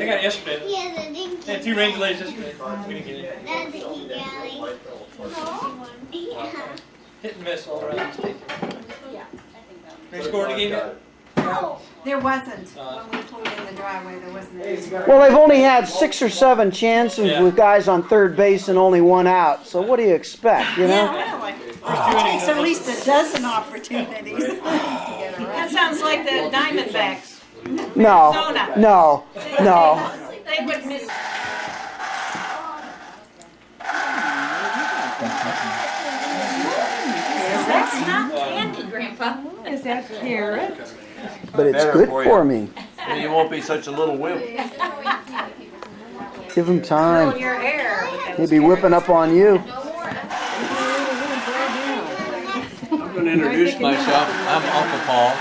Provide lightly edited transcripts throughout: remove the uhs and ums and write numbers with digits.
They got it yesterday. Yeah, the dinky. They had 2 rain delays yesterday. We didn't get it. That's the dinky alley. Yeah. Hit and miss all around. They scored the game yet? There wasn't. When we pulled in the driveway, there wasn't any. Well, they've only had 6 or 7 chances Yeah. with guys on third base and only 1 out. So what do you expect, you know? Yeah, really. First 2 innings. So at least a dozen opportunities. That sounds like the Diamondbacks. No, no, no. They would miss. That's not candy, Grandpa. Is that carrot? But it's Better good for for you. me. And you won't be such a little wimp. Give him time. Your hair. He'll be whipping up on you. I'm going to introduce myself. I'm Uncle Paul,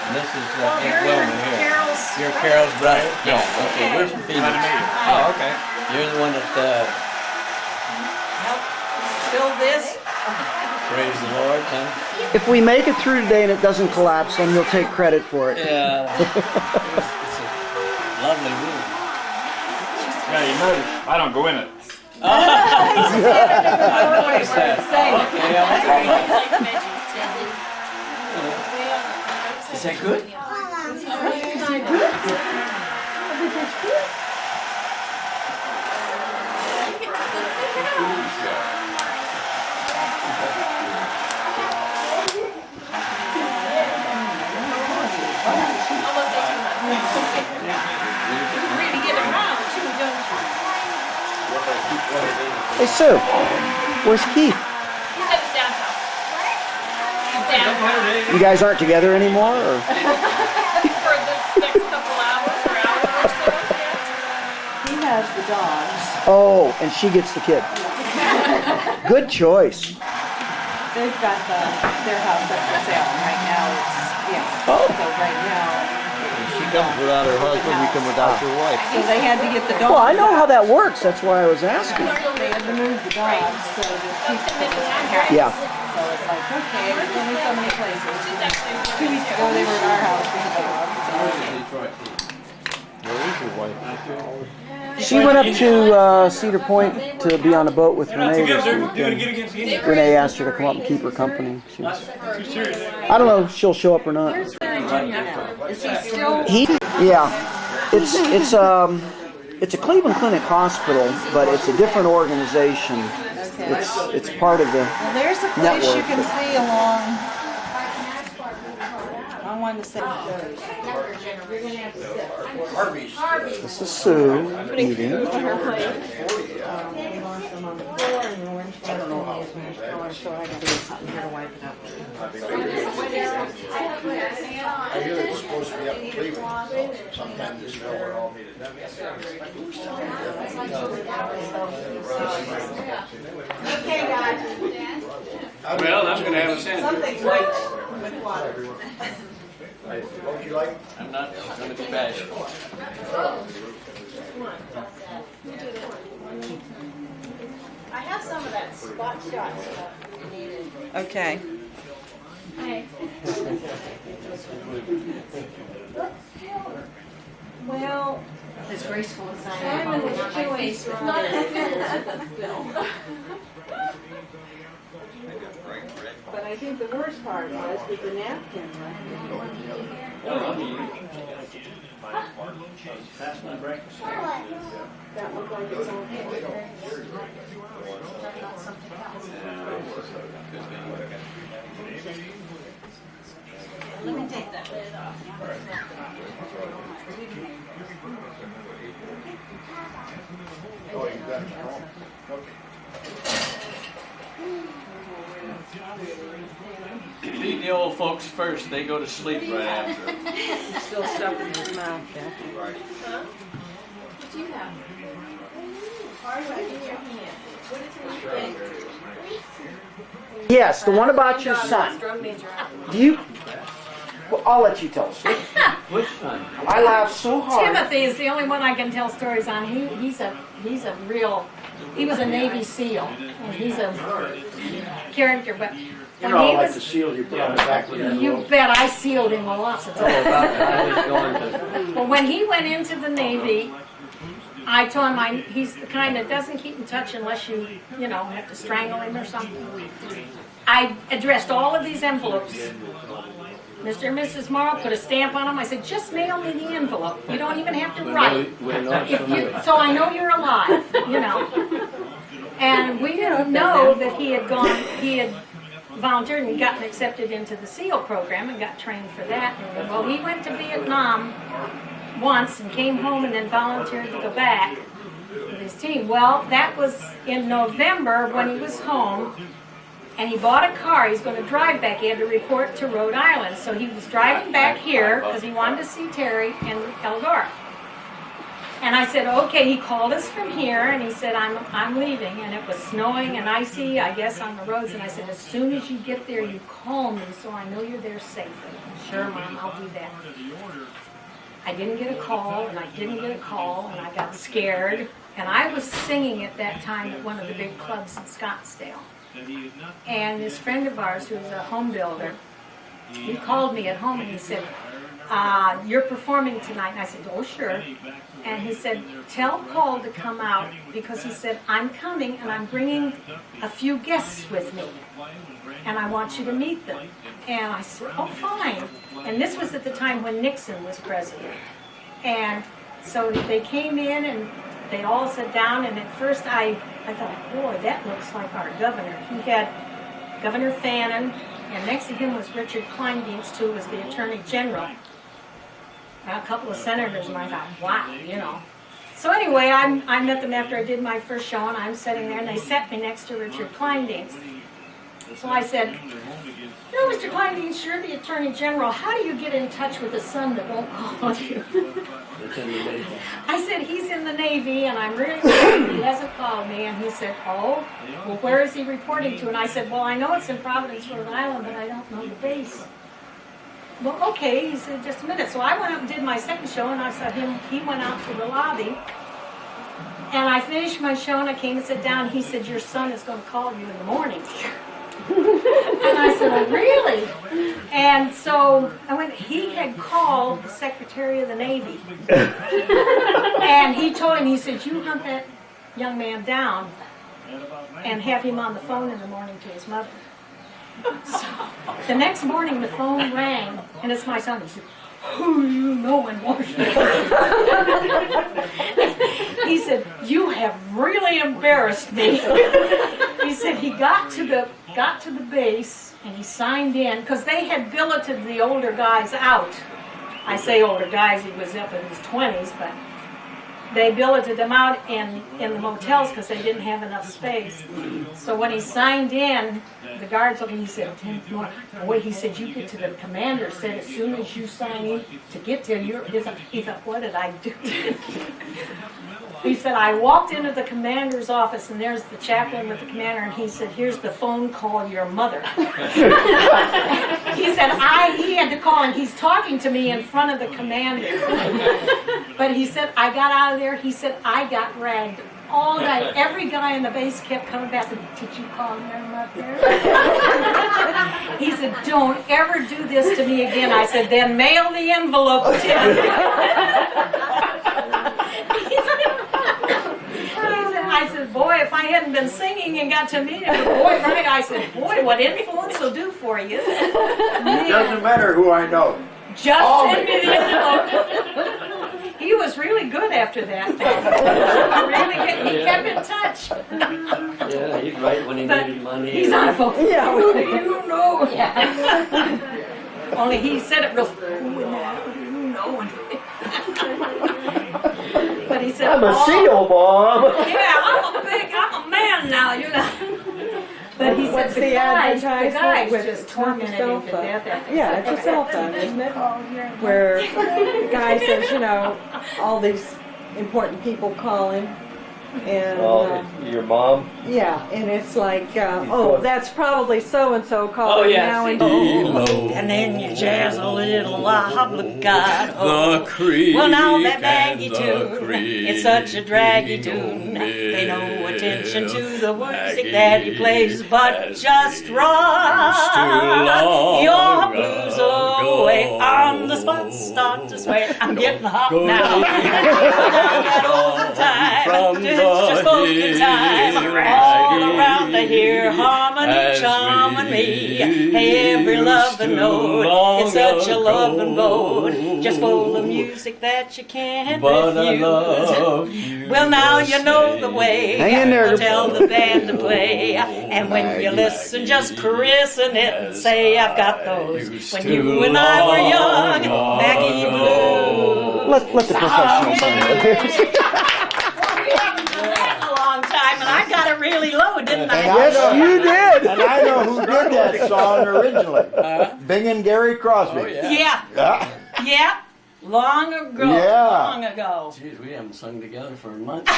and this is Aunt Wilma here. Carol's. You're Carol's brother? Yeah. Okay, we're from Phoenix. Oh, okay. You're the one that Fill this. praise the Lord, huh? If we make it through today and it doesn't collapse, then you'll take credit for it. Yeah. It's a lovely room. Yeah, you notice I don't go in it. Is that good? Hey, Sue, where's Keith? He's at his dad's house. He's down You guys aren't together anymore? Or? for the next couple hours or hour or so. He has the dogs. Oh, and she gets the kid. Good choice. They've got their house up for sale right now. Oh. So right now. She comes without her husband, you come without your wife. So they had to get the dogs. Well, I know how that works. That's why I was asking. They had to move the dogs so that people could just Yeah. So it's like, okay, there's only so many places. 2 weeks ago they were at our house with the dogs. Where is your wife? She went up to Cedar Point to be on a boat with They're not Renee this together. They're doing it weekend. against the Indians. Renee asked her to come up and keep her company. She was, Too serious. I don't know if she'll show up or not. Is he still? Yeah, it's a Cleveland Clinic hospital, but it's a different organization. It's part of the Well, there's a place you network. can see along. I wanted to say. This is Sue eating. I hear it's supposed to be up in Cleveland. Sometimes it's nowhere all meet it. Okay, guys. Well, I'm going to have a sandwich. Something white with water. What would you like? I'm not going to be bashful. I have some of that spot shot stuff. Okay. Well, As graceful as I Simon was chewing. It's not But I think the worst part was with the napkin. That's my breakfast. That looked like its own head. Let me take that lid off. Oh, you got it. Okay. Feed the old folks first, they go to sleep right after. Still stuck in his mouth, Kathy. What do you have? Hard in your hand. What is in your hand? Yes, the one about your son. Drum major. Do you Well, I'll let you tell us. Which son? I laughed so hard. Timothy is the only one I can tell stories on. He's a real. He was a Navy SEAL, and he's a character. But You when know, he like was, the seal you put on the back of the you envelope. bet I sealed him lots of Oh, times. I was going to. Well, when he went into the Navy, I told him he's the kind that doesn't keep in touch unless you have to strangle him or something. I addressed all of these envelopes. Mr. and Mrs. Morrow put a stamp on them. I said, just mail me the envelope. You don't even have to write. So I know you're alive, And we didn't know that he had volunteered and gotten accepted into the SEAL program and got trained for that. Well, he went to Vietnam once and came home and then volunteered to go back with his team. Well, that was in November when he was home, and he bought a car. He's going to drive back. He had to report to Rhode Island. So he was driving back here because he wanted to see Terry and Eldora. And I said, okay. He called us from here, and he said, I'm leaving. And it was snowing and icy, I guess, on the roads. And I said, as soon as you get there, you call me so I know you're there safely. Sure, Mom, I'll do that. I didn't get a call, and I didn't get a call, and I got scared. And I was singing at that time at one of the big clubs in Scottsdale. And this friend of ours, who's a home builder, he called me at home and he said, you're performing tonight. And I said, oh, sure. And he said, tell Paul to come out because he said, I'm coming and I'm bringing a few guests with me. And I want you to meet them. And I said, oh, fine. And this was at the time when Nixon was president. And so they came in and they all sat down. And at first I thought, boy, that looks like our governor. He had Governor Fannin, and next to him was Richard Kleindienst, who was the Attorney General. A couple of senators, and I thought, wow, So anyway, I met them after I did my first show, and I'm sitting there, and they sat me next to Richard Kleindienst. So I said, Mr. Kleindienst, you're the Attorney General. How do you get in touch with a son that won't call you? I said, he's in the Navy, and I'm really sorry he hasn't called me. And he said, oh, well, where is he reporting to? And I said, well, I know it's in Providence, Rhode Island, but I don't know the base. Well, okay, he said, just a minute. So I went up and did my second show, and I saw him. He went out to the lobby, and I finished my show, and I came and sat down. He said, your son is going to call you in the morning. And I said, oh, really? And so I went, he had called the Secretary of the Navy. And he told him, he said, you hunt that young man down and have him on the phone in the morning to his mother. So the next morning the phone rang, and it's my son. He said, who do you know in Washington? He said, you have really embarrassed me. He said he got to the base and he signed in because they had billeted the older guys out. I say older guys, he was up in his 20s, but they billeted them out in the motels because they didn't have enough space. So when he signed in, the guards looked and he said, 10th floor. Wait, he said, you get to the commander said as soon as you sign in to get to he thought, what did I do? He said, I walked into the commander's office and there's the chaplain with the commander, and he said, here's the phone, call your mother. He said, he had to call, and he's talking to me in front of the commander. But he said, I got out of there, he said, I got ragged all night. Every guy in the base kept coming back and said, did you call your mother? He said, don't ever do this to me again. I said, then mail the envelope to him. I said, boy, if I hadn't been singing and got to meet him, boy, right? I said, boy, what influence will do for you. It doesn't matter who I know. Just send me the envelope. He was really good after that. He kept in touch. Yeah, he's right when he needed money. He's on the phone. Yeah. Who do you know? Yeah. Only he said it real. Who do you know? But he said, I'm a SEAL, Mom. Yeah, I'm a man now, But he said the guys just tormented him to death. Yeah, it's a cell phone, isn't it? Where the guy says, all these important people call him, And Your mom? yeah, and it's like, oh, that's probably so and so calling now and And then you jazz a little obligato. The creek Well, now that baggy and the tune, creek it's such a draggy tune. Pay no attention to the music that he plays, but just rock your blues away. On the spot, start to sway. I'm getting hot now. That old time, it's just polka time. All around I hear harmony charming me. Hey, every loving note, it's such a loving boat, just full of music that you can't refuse. Well, now you know the way. Hang in there. Tell the band to play, and when you listen, just christen it and say, I've got those. When you and I were young, Maggie Blue. Let the professionals handle it. We haven't done that in a long time, and I got it really low, didn't I? Yes, you did. And I know who did that song originally. Bing and Gary Crosby. Oh, yeah. Yeah, Yeah. yeah. Long ago. Yeah. Long ago. Jeez, we haven't sung together for months.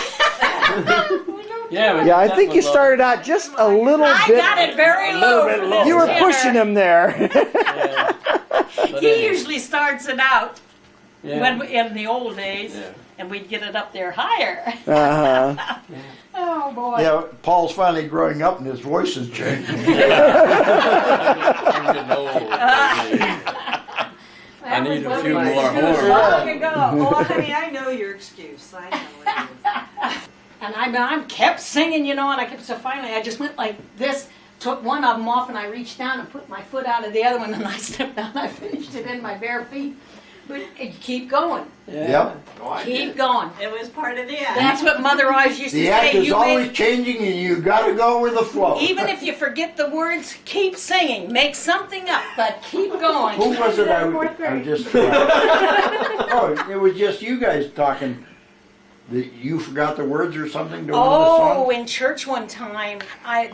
Yeah, I think you started out just a little I bit. got it very low. bit for low. this You were tenor. pushing him there. Yeah. But He anyway, usually starts it out yeah. when in the old days, Yeah. and we'd get it up there higher. Uh-huh. Oh boy. Yeah, Paul's finally growing up and his voice is changing. I'm getting old. I need a few more horns. Long ago. oh, honey, I know your excuse. I know it is. And I kept singing, you know, and I kept, so finally I just went like this, took one of them off, and I reached down and put my foot out of the other one, and I stepped down. I finished it in my bare feet. But you keep going. Yep. Keep going. It was part of the act. That's what Mother always used to The act say. is You always may, changing and you gotta go with the flow. even if you forget the words, keep singing. Make something up, but keep going. Who was it I just... oh, it was just you guys talking. That you forgot the words or something to one of the Oh, songs? in church one time,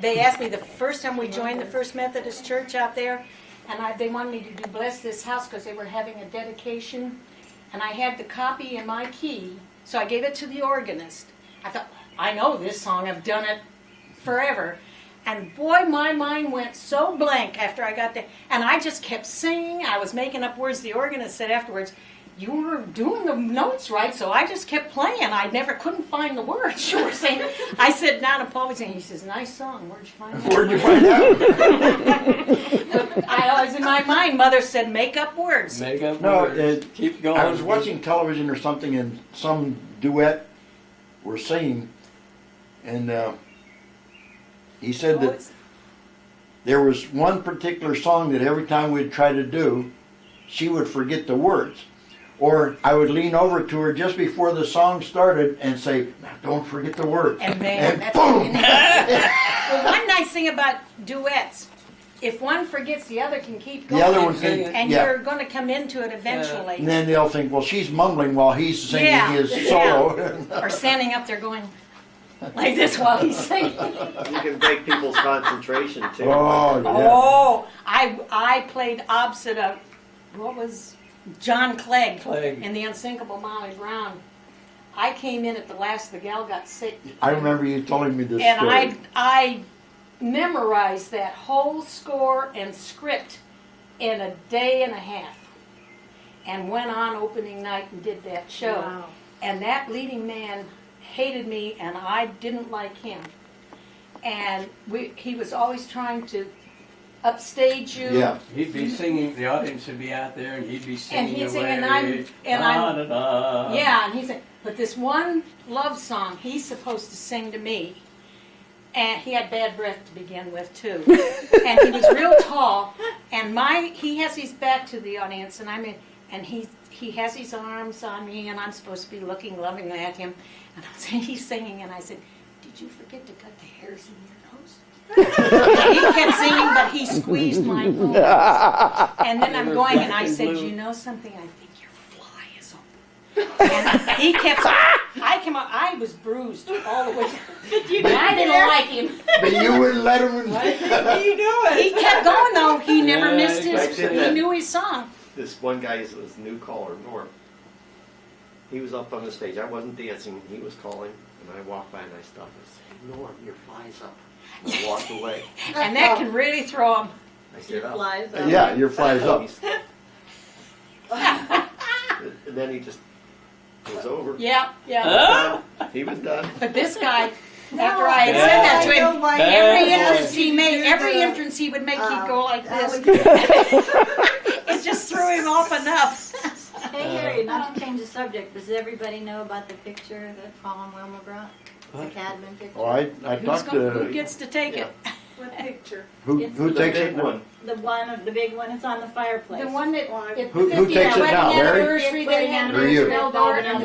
they asked me the first time we joined the First Methodist Church out there, and they wanted me to do Bless This House because they were having a dedication, and I had the copy in my key, so I gave it to the organist. I thought, I know this song, I've done it forever. And boy, my mind went so blank after I got there, and I just kept singing. I was making up words. The organist said afterwards, you were doing the notes right, so I just kept playing. I couldn't find the words you were saying. I said down to Paul, he says, nice song, where'd you find that? Where'd you find out? But I was in my mind, Mother said, make up words. Make up No, words. Keep going. I was watching television or something and some duet were singing and he said that there was one particular song that every time we'd try to do, she would forget the words. Or I would lean over to her just before the song started and say, now don't forget the words. And man, that's boom! Well, one nice thing about duets, if one forgets, the other can keep going. The other one can, And yeah. you're going to come into it eventually. And then they'll think, well, she's mumbling while he's singing Yeah, his yeah. solo. Or standing up there going like this while he's singing. You can break people's concentration too. Oh, yeah. Oh, I played opposite of, what was John Clegg in The Unsinkable Molly Brown. I came in at the last, the gal got sick. I remember you telling me this And story. I memorized that whole score and script in a day and a half. And went on opening night and did that show. Wow. And that leading man hated me and I didn't like him. And he was always trying to upstage you. Yeah. He'd be singing, the audience would be out there, and he'd be singing And he'd sing, away. and I'm- Da-da-da. Yeah, and he said, but this one love song he's supposed to sing to me, and he had bad breath to begin with too, and he was real tall, and he has his back to the audience, and and he has his arms on me, and I'm supposed to be looking lovingly at him, and he's singing, and I said, did you forget to cut the hairs in your nose? And he kept singing, but he squeezed my nose. And then I'm going, and I said, you know something? I think your fly is open. And he kept, I was bruised all the way. But I didn't like him. But you wouldn't let him. He kept going though. He never missed I did he that. knew his song. This one guy was new caller, Norm. he was up on the stage. I wasn't dancing. He was calling, and I walked by and I stopped. I said, Norm, your fly's up. I walked away. And that can really throw them. I said, oh. Flies up. Yeah, your fly's up. And then he just it was over. Yeah, yeah. Huh? He was done. But this guy, after I had said that to him, every entrance he made, every entrance he would make, he'd go like this. It just threw him off enough. Hey Harry, not to change the subject, does everybody know about the picture that Paul and Wilma brought? The Cadman picture? Oh, I talked Who to, gets to take it? What picture? who The takes big it? one. The one, the big one, it's on the fireplace. The one that, Who takes it now, wedding Larry? anniversary that he had Or you? Bell Door and